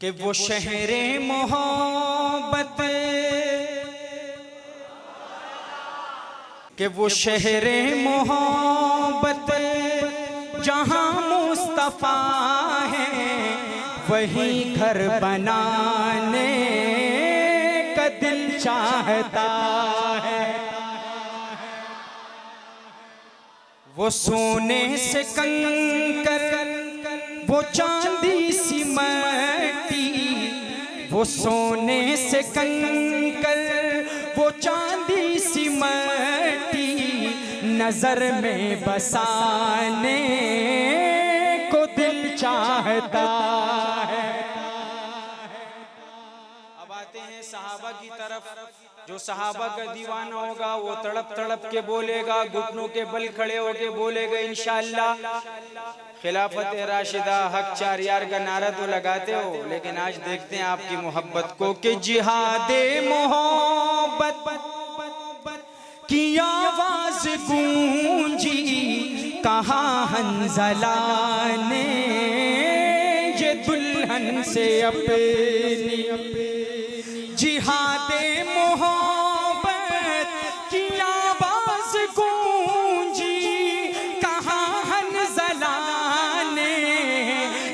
कि वो शहरे मोहब्बत, कि वो शहरे मोहब्बत जहाँ मुस्तफा है वही घर बनाने का दिल चाहता है। वो सोने से कंकर, वो चांदी सी मट्टी, वो सोने से कंकर, वो चांदी सी मट्टी नजर में बसाने को दिल चाहता है। अब आते हैं सहाबा की तरफ। जो सहाबा का दीवाना होगा वो तड़प तड़प के बोलेगा, घुटनों के बल खड़े होके बोलेगा इंशाअल्लाह। खिलाफत राशिदा हक चार यार का नारा तो लगाते हो, लेकिन आज देखते हैं आपकी मोहब्बत को कि जिहादे मोहब्बत की आवाज गूंजी कहाँ हंज़ला ने ये दुल्हन से अपनी। जिहादे मोहब्बत की आवाज गूंजी कहाँ हंज़ला ने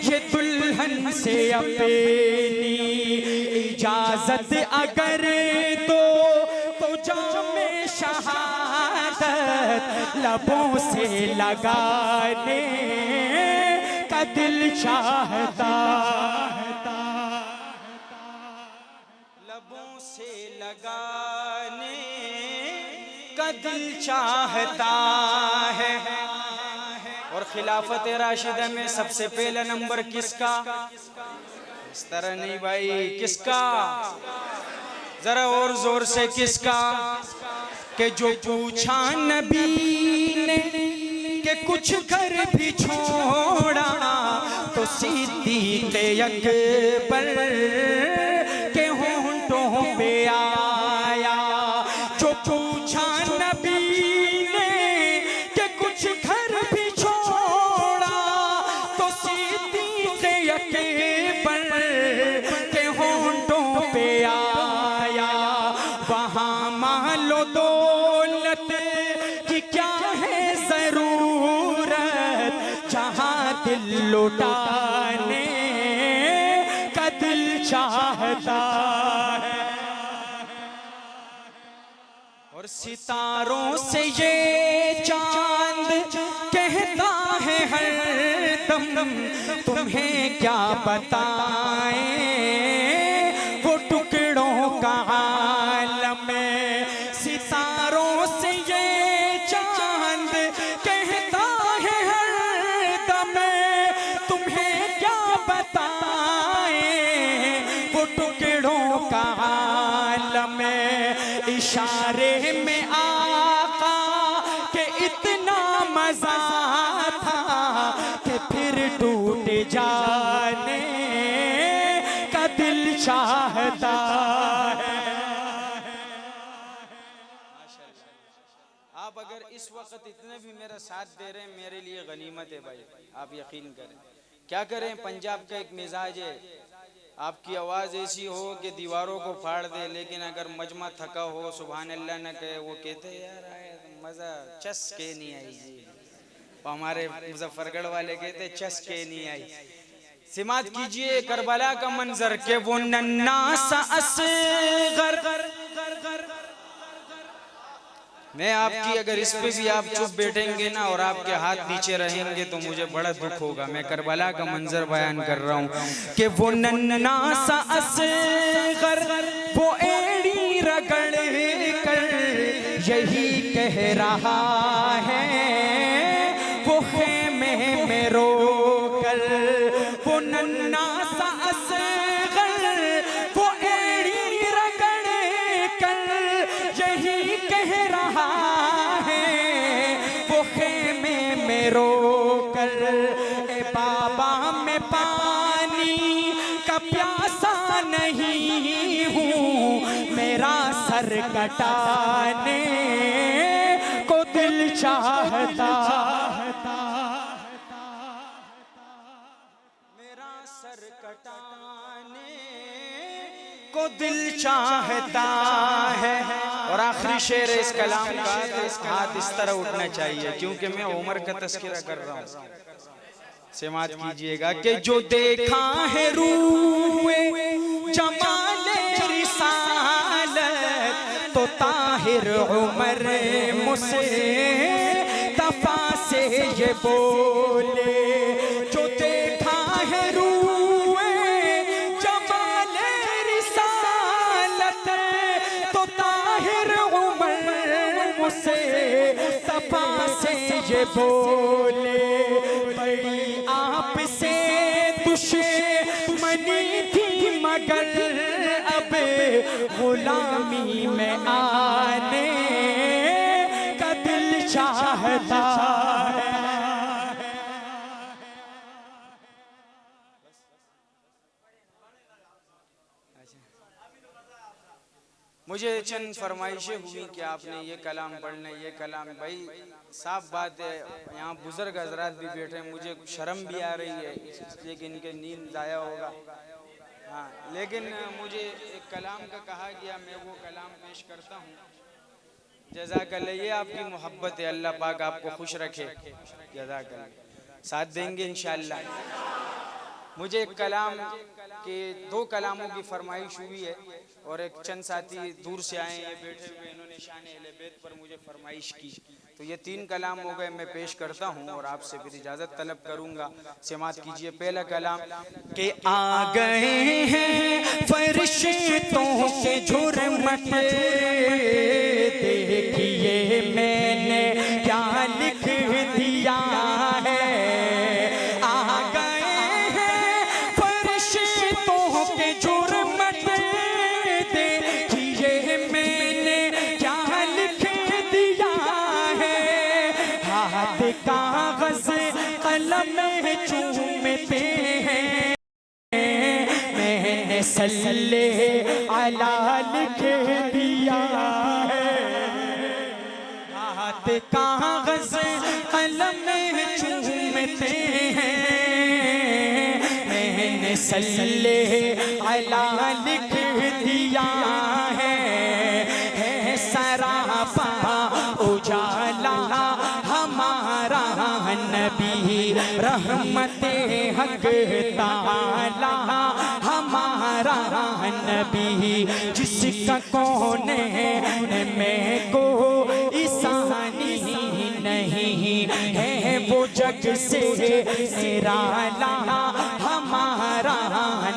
ये दुल्हन से अपनी। इजाजत अगर तो जामे शहादत लबों से लगाने का दिल चाहता, लबों से लगाने का दिल चाहता है। और खिलाफत राशिदा में सबसे पहला नंबर किसका? इस तरह नहीं भाई, किसका? जरा और जोर से किसका? कि जो पूछा नबी ने कि कुछ घर भी छोड़ा तो सिद्दीक़ अकबर के होंठों पे आया। जो पूछा नबी ने कि कुछ घर भी छोड़ा तो सिद्दीक़ अकबर के होंठों पे आया। वहाँ मालो दौलत की क्या है जरूरत, जहाँ दिल लुटाने का दिल चाहता है। और सितारों से ये चांद कहता है हर दम तुम्हें क्या बताएं वो टुकड़ों का आलम है। सितारों से ये चांद कहता है हर दम तुम्हें क्या बताएं वो टुकड़ों का आलम है। इशारे में आका के इतना मजा था कि फिर टूट जाने का दिल चाहता है। आप अगर इस वक्त इतने भी मेरा साथ दे रहे हैं मेरे लिए गनीमत है भाई, आप यकीन करें। क्या करें, पंजाब का एक मिजाज है, आपकी आवाज़ ऐसी हो कि दीवारों को फाड़ दे, लेकिन अगर मजमा थका हो सुभान अल्लाह न कहे, वो कहते यार मज़ा चस के नहीं आई जी। हमारे मुजफ्फरगढ़ वाले कहते चस के नहीं आई। सिमात कीजिए करबला का मंजर के वो नन्ना सा असगर। मैं आपकी अगर इस पे भी आप चुप बैठेंगे ना और आपके हाथ नीचे रहेंगे तो मुझे बड़ा दुख होगा। मैं करबला का मंजर बयान कर रहा हूँ कि वो नन्ना सा असगर वो एड़ी रगड़ कर यही कह रहा है वो खेमे में रो कर। वो नन्ना सा असगर वो एड़ी रगड़ कर यही कह रहा है वो खेमे में रो कर। ए बाबा मैं पानी का प्यासा नहीं हूँ, मेरा सर कटाने को दिल चाहता। सर कटाने को दिल चाहता है। और आखिरी शेर इस कलाम का, हाथ इस तरह उठना चाहिए क्योंकि मैं उमर का तस्करा कर रहा हूँ। समात कीजिएगा कि जो देखा है रूए जमाले रिसालत तो ताहिर उमर मुझसे तफा से ये बोले। जो देखा है रूए जमाले रिसालत तो ताहिर उमर मुझसे तफा से ये बोले। बड़ी आपसे दुश्मनी थी मगर अब गुलामी में आने का दिल चाहता है। मुझे चंद फरमाइशें हुई कि आपने ये कलाम पढ़ना, ये कलाम। भाई साफ बात है, यहाँ बुजुर्ग हजरात भी बैठे हैं, मुझे शर्म भी आ रही है इसलिए कि इनके नींद ज़ाया होगा। हाँ, लेकिन मुझे एक कलाम का कहा गया, मैं वो कलाम पेश करता हूँ। जज़ाकल्लाह, ये आपकी मोहब्बत है, अल्लाह पाक आपको खुश रखे। जज़ाकल्लाह, साथ देंगे इंशाअल्लाह। मुझे एक कलाम के, दो कलामों की फरमाइश हुई है और एक चंद साथी दूर से आए, ये बैठे हुए, इन्होंने शान अहले बैत पर मुझे फरमाइश की। तो ये 3 कलाम हो गए, मैं पेश करता हूँ और आपसे फिर इजाज़त तलब करूँगा। समात कीजिए। पहला कलाम के आ गए हैं फरिश्तों के झुरमट, देखिए मैंने क्या लिख दिया है। कागज कलम चूमते हैं, मैंने सल्ले अला लिख दिया है। हाथ कागज कलम चूमते हैं, मैंने सल्ले अला लिख दिया है। सरापा उजाला हमारा नबी, रहमते हक ताला हमारा नबी, जिसका कौन में को ईसानी नहीं है, वो जग से निराला हमारा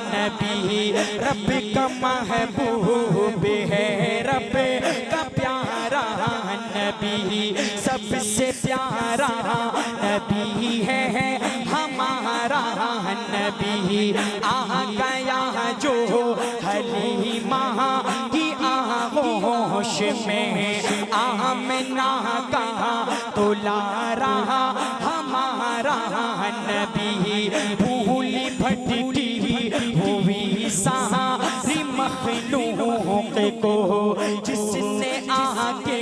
नबी। रब का महबूब है, रब का प्यारा नबी, सबसे प्यारा नबी है हमारा नबी। आ गया जो हलीमा की आगोश में, आमना का तुला रहा हमारा नबी। भूली भटकी हुई सारी मखलूक को जिसने आके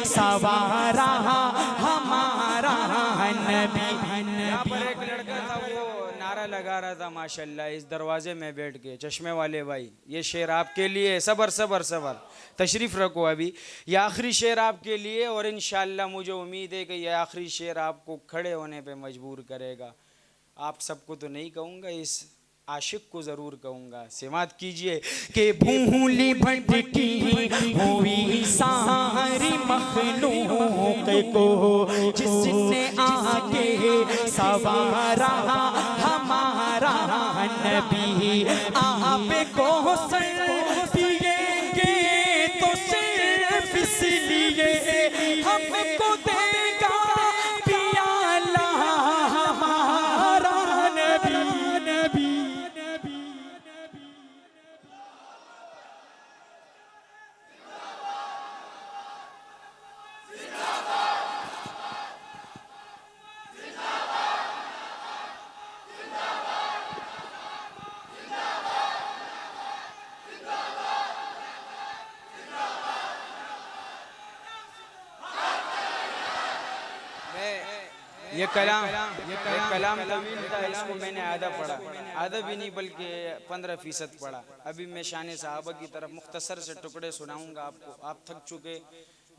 सवारा हमारा नबी। यहाँ पर एक लड़का था, वो नारा लगा रहा था माशाल्लाह इस दरवाजे में बैठ के। चश्मे वाले भाई, ये शेर आपके लिए। सबर सबर सबर, तशरीफ़ रखो। अभी ये आखिरी शेर आपके लिए और इंशाअल्लाह मुझे उम्मीद है कि ये आखिरी शेर आपको खड़े होने पे मजबूर करेगा। आप सबको तो नहीं कहूँगा, इस आशिक को जरूर कहूँगा। समात कीजिए कि भूली भटकी हुई सारी मखलूक को जिसने आके सवारा हमारा नबी। आप को सर दिएंगे तो सिर्फ इसलिए हमको देगा पियाला हमारा नबी। ये कलाम तवील था, इसको मैंने आधा पढ़ा, आधा भी नहीं बल्कि 15% पढ़ा। अभी मैं शान सहाबा की तरफ मुख्तसर से टुकड़े सुनाऊंगा आपको, आप थक चुके।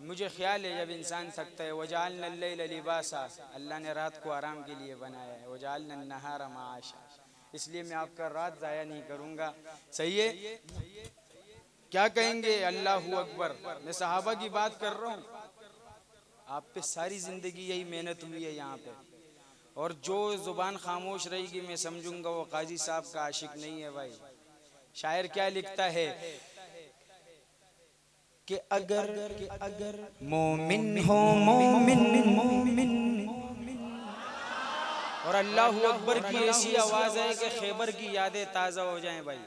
मुझे ख्याल है जब इंसान थकता है, वजालना लैल लिबासा, अल्लाह ने रात को आराम के लिए बनाया है, वजालना नहारा माशा, इसलिए मैं आपका रात ज़ाया नहीं करूँगा। सही है, क्या कहेंगे? अल्लाहू अकबर। मैं सहाबा की बात कर रहा हूँ, आप पे सारी ज़िंदगी यही मेहनत हुई है यहाँ पे, और जो ज़ुबान खामोश रहेगी मैं समझूंगा वो काजी साहब का आशिक नहीं है भाई। शायर क्या लिखता है कि अगर मोमिन हो मोमिन, और अल्लाहू अकबर की ऐसी आवाज़ है कि खैबर की यादें ताज़ा हो जाएं भाई।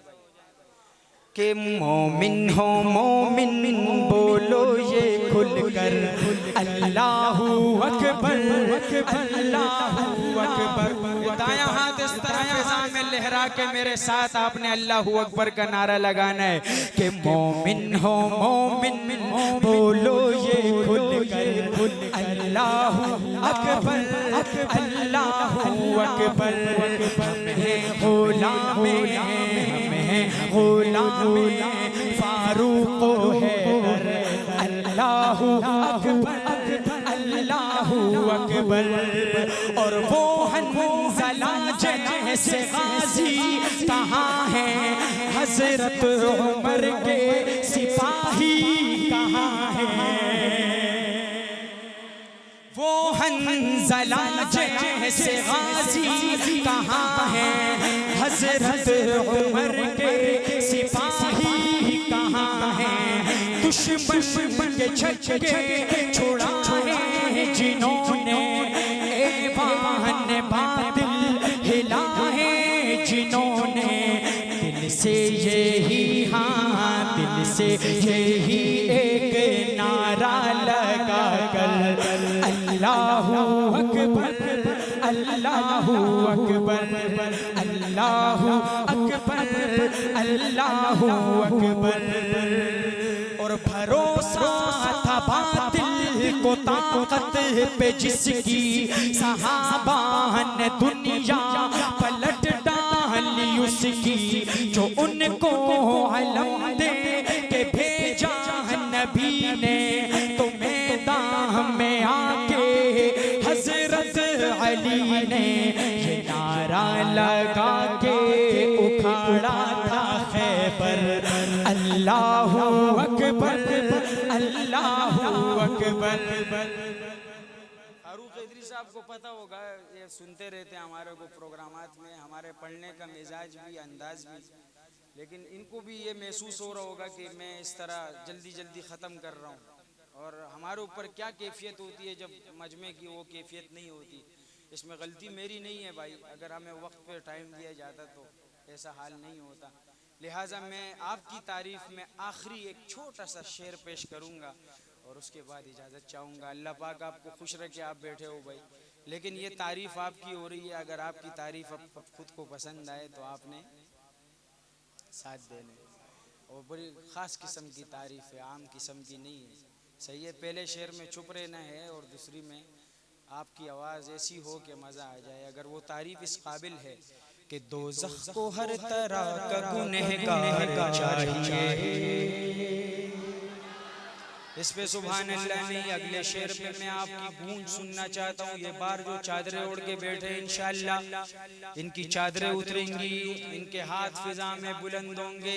कि मोमिन हो मोमिन बोलो ये खुलकर, अल्लाहू अकबर अल्लाहू अकबर। दायां हाथ इस तरह फिजा में लहरा के मेरे साथ आपने अल्लाहू अकबर का नारा लगाना है कि मोमिन हो मोमिन बोलो ये खुलकर, अल्लाहू अकबर अल्लाहू अकबर। हमें गुलाम फारूक है अल्लाहू अकबर अल्लाहू अकबर। और वो हंज़ला जैसे गाजी कहाँ है, हज़रत उमर के सिपाही कहाँ है। वो हंज़ला जैसे गाजी कहाँ है, हज़रत उमर के सिपाही कहाँ है। दुश्मन के छक्के छुड़ाए जिन्होंने, ऐवान बातिल हिलाए जिन्होंने, दिल से यही हाँ दिल से यही एक नारा लगा कर, अल्लाहू अकबर अल्लाहू अकबर अल्लाहू अकबर अल्लाहू अकबर। और भरोसा था बातिल को ताकत पे जिसकी, सहाबा ने दुनिया पलट डाली उसकी। जो उनको अलम दे के भेजा नबी ने, तो मैदान में आके हजरत अली ने ये नारा लगा के उखाड़ा था खैबर, अल्लाहू अकबर अल्लाहू अकबर। फारूक इदरी साहब को पता होगा, ये सुनते रहते हैं हमारे को प्रोग्रामात में, हमारे पढ़ने का मिजाज भी अंदाज भी, लेकिन इनको भी ये महसूस हो रहा होगा कि मैं इस तरह जल्दी जल्दी ख़त्म कर रहा हूँ, और हमारे ऊपर क्या कैफियत होती है जब मजमे की वो कैफियत नहीं होती। इसमें गलती मेरी नहीं है भाई, अगर हमें वक्त पे टाइम दिया जाता तो ऐसा हाल नहीं होता। लिहाजा मैं आपकी तारीफ़ में आखिरी एक छोटा सा शेर पेश करूँगा और उसके बाद इजाज़त चाहूँगा। अल्लाह पाक आपको खुश रखे, आप बैठे हो भाई, लेकिन ये तारीफ़ आपकी हो रही है, अगर आपकी तारीफ़ अब खुद को पसंद आए तो आपने साथ देने, और बड़ी ख़ास किस्म की तारीफ़ है, आम किस्म की नहीं है। सही है, पहले शेर में चुप रहना है और दूसरी में आपकी आवाज़ ऐसी हो कि मज़ा आ जाए। अगर वो तारीफ़ इस काबिल है कि दोज़ख को हर तरह का गुनहगार चाहिए, इस पे सुभान अल्लाह नहीं। अगले शेर पे मैं आपकी गूंज सुनना चाहता हूँ। ये बार जो चादरें ओढ़ के बैठे इंशाअल्लाह इनकी चादरें उतरेंगी, इनके हाथ फिजा में बुलंद होंगे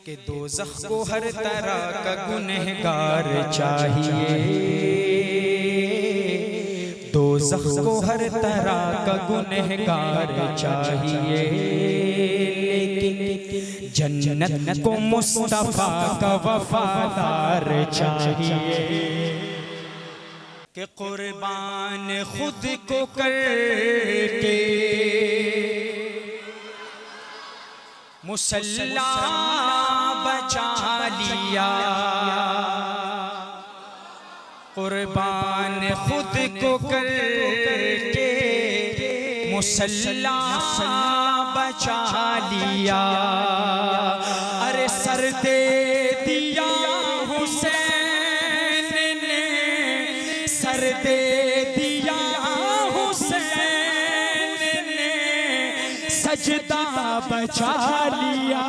कि दोज़ख को हर तरह का गुनहगार चाहिए, दोज़ख को हर तरह का गुनहगार चाहिए, लेकिन जन्नत को मुस्तफा का वफादार चाहिए। कि कुर्बान खुद को करके मुसल्ला बचा लिया, कुर्बान खुद को करके मुसल्ला बचा लिया। अरे सर दे दिया हुसैन ने, सर दे दिया हुसैन बचा लिया,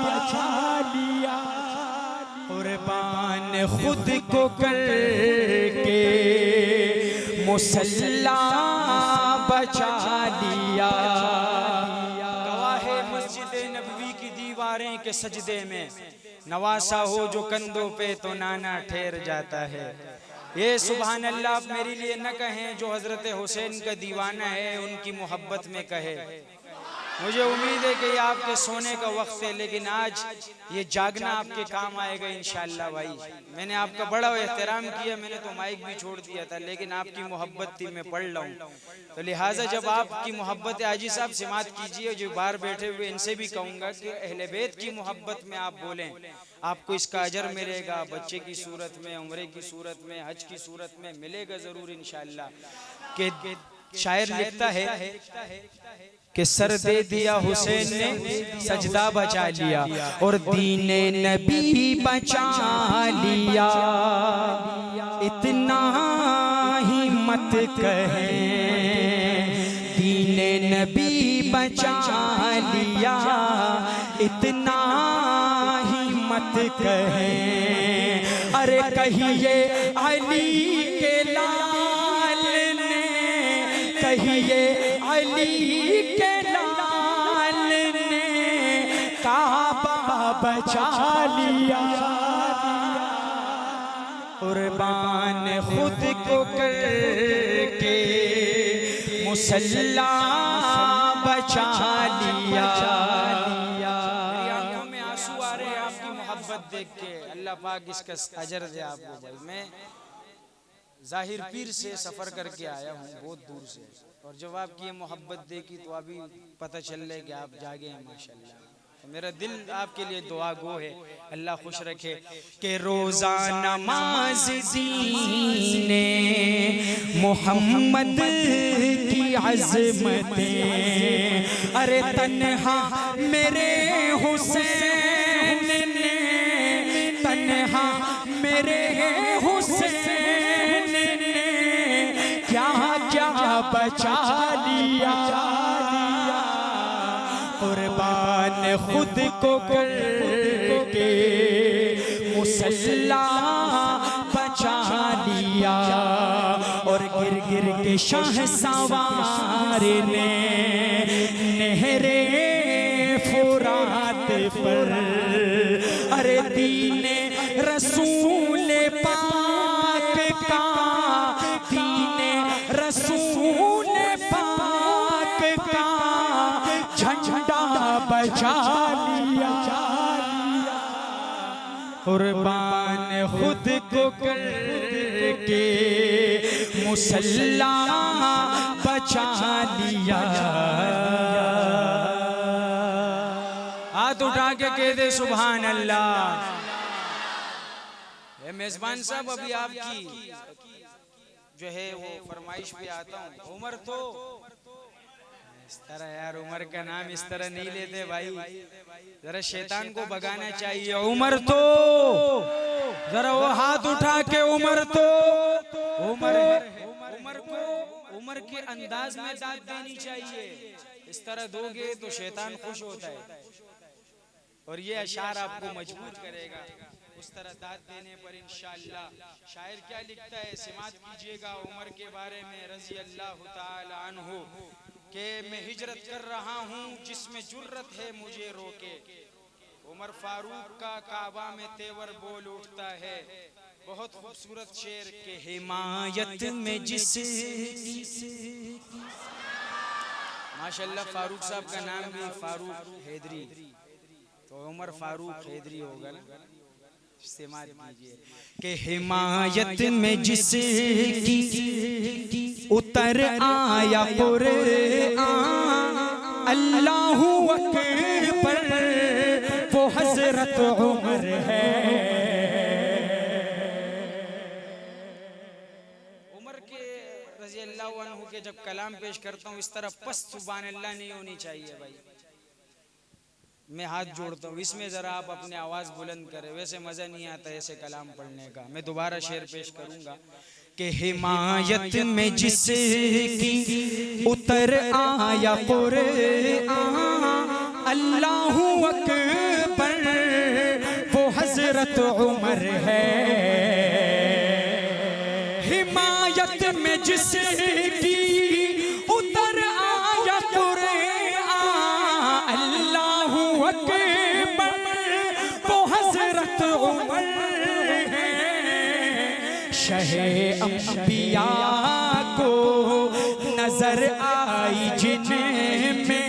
कुर्बान खुद को करके मुसल्ला बचा लिया। गवाहे मस्जिद नबवी की दीवारें के सजदे में नवासा हो जो कंधों पे तो नाना ठहर जाता है। ये सुभान अल्लाह आप मेरे लिए न कहें, जो हजरत हुसैन का दीवाना है उनकी मोहब्बत में कहे। मुझे उम्मीद है कि ये आपके सोने का वक्त है, लेकिन आज ये जागना आपके काम आएगा इंशाअल्लाह। भाई मैंने आपका बड़ा एहतराम किया, मैंने तो माइक भी छोड़ दिया था, लेकिन आपकी मोहब्बत थी, मैं पढ़ रहा हूँ। तो लिहाजा जब आपकी मोहब्बत है, आजी साहब समात कीजिए। जो बाहर बैठे हुए इनसे भी कहूँगा कि अहले बैत की मोहब्बत में आप बोलें, आपको इसका अजर मिलेगा। बच्चे की सूरत में, उम्रे की सूरत में, हज की सूरत में मिलेगा ज़रूर इंशाअल्लाह। कि शायर लिखता है कि सर दे दिया हुसैन ने, सजदा बचा लिया, और दीने नबी बचा लिया। इतना ही मत कहें, दीने नबी बचा लिया, इतना ही मत कहें। अरे कहिए अली के लाल ने, कहिए अली के लाल ने काबा बचा लिया। कुर्बान खुद को करके मुसल्ला बचा लिया। आंखों में आंसू आ रहे हैं आपकी मोहब्बत देख के। अल्लाह पाक इसका अजर दे आपको। भाई मैं जाहिर पीर से सफ़र करके आया हूँ बहुत दूर से, और जब आपकी ये मोहब्बत देखी तो अभी पता चल रहा है कि आप जागे हैं माशाल्लाह। तो मेरा दिल आपके लिए दुआ गो है, अल्लाह खुश रखे। कि रोज़ा नमाज दीने मोहम्मद की अज़मतें, अरे तन्हा मेरे हुसैन ने, तन्हा मेरे हुसैन ने क्या क्या बचा लिया। कुर्बान खुद को करके मुसल्ला बचा लिया। और गिर गिर के शाह सवार ने नहरे फुरात पर, अरे दीने रसूल पाक का, दीने रसूल पाक का झंडा बचा लिया। कुर्बान खुद को करके मुसल्ला बचा लिया। हाथ उठा के कह दे सुभान अल्लाह। मेजबान साहब अभी आपकी जो है वो फरमाइश पे आता हूँ। उमर तो इस तरह यार, उमर का नाम इस तरह नहीं लेते भाई, जरा शैतान को भगाना चाहिए। उमर तो जरा वो हाथ उठा के, उमर तो उमर है, उमर को उमर के अंदाज में दाद देनी चाहिए। इस तरह दोगे तो शैतान खुश होता है, और ये अशार आपको मजबूर करेगा उस तरह दाद देने पर इंशाअल्लाह। शायर क्या लिखता है, समात कीजिएगा उमर के बारे में रज़ी अल्लाह ताला अन्हु, के मैं हिजरत कर रहा हूँ जिसमें जुर्रत है मुझे रोके। उमर फारूक का काबा में तेवर बोल उठता है। बहुत खूबसूरत शेर के हिमायत में जिस माशाअल्लाह फारूक साहब का नाम भी फारूक हैदरी, तो उमर फारूक हैदरी होगा ना। इस्तेमाल कीजिए कि हिमायत में जिसकी उतर आया कुरआन, अल्लाहु अकबर वो हजरत उमर है। उमर के रज़ी अल्लाह अन्हु के जब कलाम पेश करता हूँ इस तरह पस्त सुभान अल्लाह नहीं होनी चाहिए भाई। मैं हाथ जोड़ता हूँ, इसमें जरा आप अपने आवाज बुलंद करें, वैसे मजा नहीं आता ऐसे कलाम पढ़ने का। मैं दोबारा शेर पेश करूंगा कि हिमायत में जिसकी उतर आया कुरआन, अल्लाहू अकबर वो हजरत उमर है, हिमायत में जिसकी उतर आया कुरान। अल्लाहू अकबर वो हजरत उमर है, शहे अंबिया को नजर आई जिनमें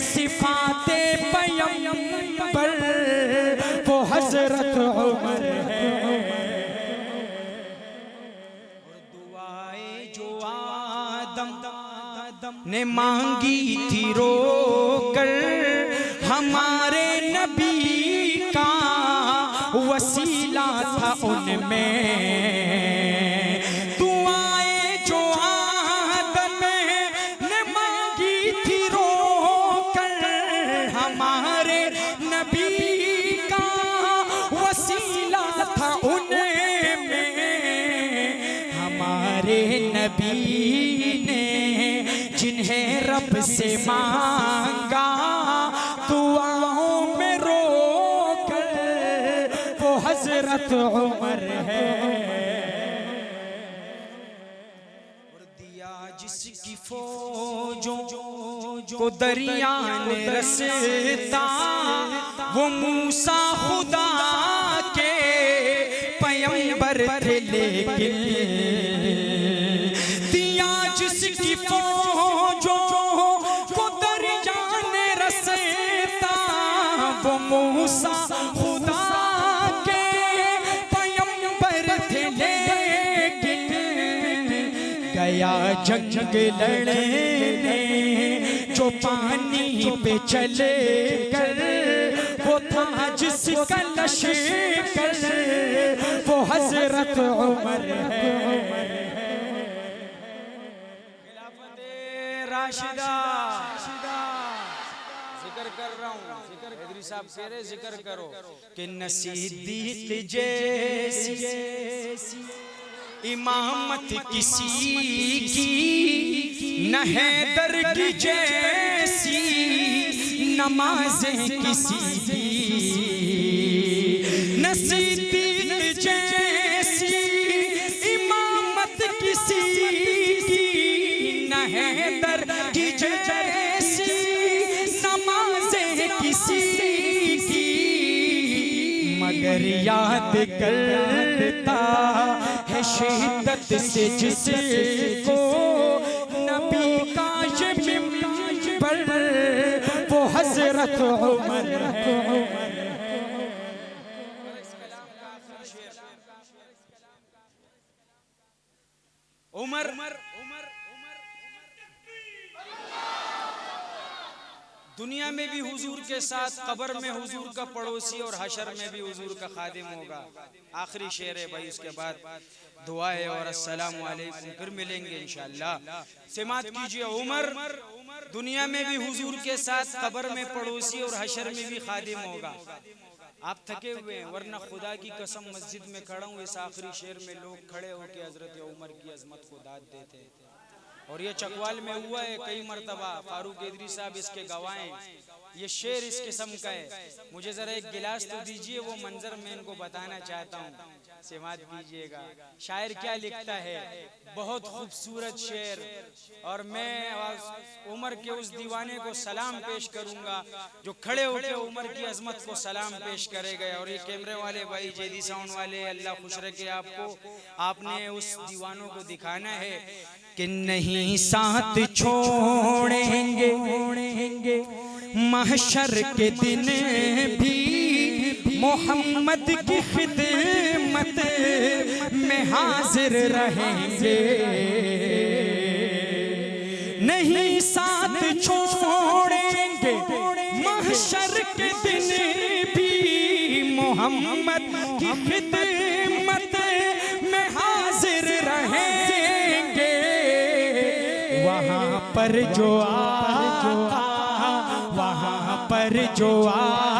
सिफाते पैगंबर वो हजरत उमर है। और दुआएं जो आदम ने मांगी थी रोकर, हमारे नबी का वसीला था उनमें। दुआएं जो आदम ने मांगी थी रोकर, हमारे नबी का वसीला था उनमें। हमारे नबी ने जिन्हें रब से मांगा, दुआओं में रोकर वो हजरत उमर है। और दिया जिसकी फौजों को दरिया ने रसता, वो मूसा खुदा के पैगंबर थे, लेकिन दिया जिसकी फौजों को दरिया ने रसता, वो मूसा खुदा के पैगंबर थे, लेकिन गया जंग लड़ने जो पानी पे चले कर, वो था जिसका लश्कर वो हजरत उमर है। राशिदा जिक्र कर रहा हूँ, हैदरी साहब कह रहे जिक्र करो कि नसीदीक जैसी इमामत किसी की, न हैदर की जैसी नमाज़ें किसी की। नसीदीक जैसी इमामत किसी की, न हैदर की जैसी नमाज़ें किसी की। मगर याद करता है शिद्दत से जिसको नबी का ये मिंबर वो हजरत उमर है। उमर दुनिया में भी हुजूर के साथ, कब्र में हुजूर का पड़ोसी और हशर में भी हुजूर का खादिम होगा। आखिरी शेर है भाई, उसके बाद दुआ है और अस्सलामु अलैकुम, फिर मिलेंगे इंशाअल्लाह। समात कीजिए। उमर दुनिया में भी हुजूर के साथ, कब्र में पड़ोसी और हशर में भी खादिम होगा। आप थके हुए हैं, वरना खुदा की कसम मस्जिद में खड़ा हूँ, इस आखिरी शेर में लोग खड़े होकर हजरत उमर की अजमत को दाद देते हैं। और ये चकवाल में हुआ है कई मरतबा, फारूक हैदरी साहब इसके गवाह हैं। ये शेर इस किस्म का है। मुझे जरा एक गिलास तो दीजिए, वो मंजर मैं इनको बताना चाहता हूँ, समात कीजिएगा। शायर क्या लिखता है, बहुत खूबसूरत शेर। और मैं उमर के उस दीवाने को सलाम पेश करूंगा जो खड़े होकर उमर की अजमत को सलाम पेश करेगा। और ये कैमरे वाले भाई, जेदी साउंड वाले, अल्लाह खुश रखे आपको, आपने उस दीवानों को दिखाना है कि नहीं साथ छोड़ेंगे महशर के दिन भी, मोहम्मद की खिदमत में हाजिर रहेंगे। नहीं साथ छोड़ेंगे महशर के दिन भी, मोहम्मद की खिदमत में हाजिर रहेंगे। वहाँ पर जो आका, वहाँ पर जो आका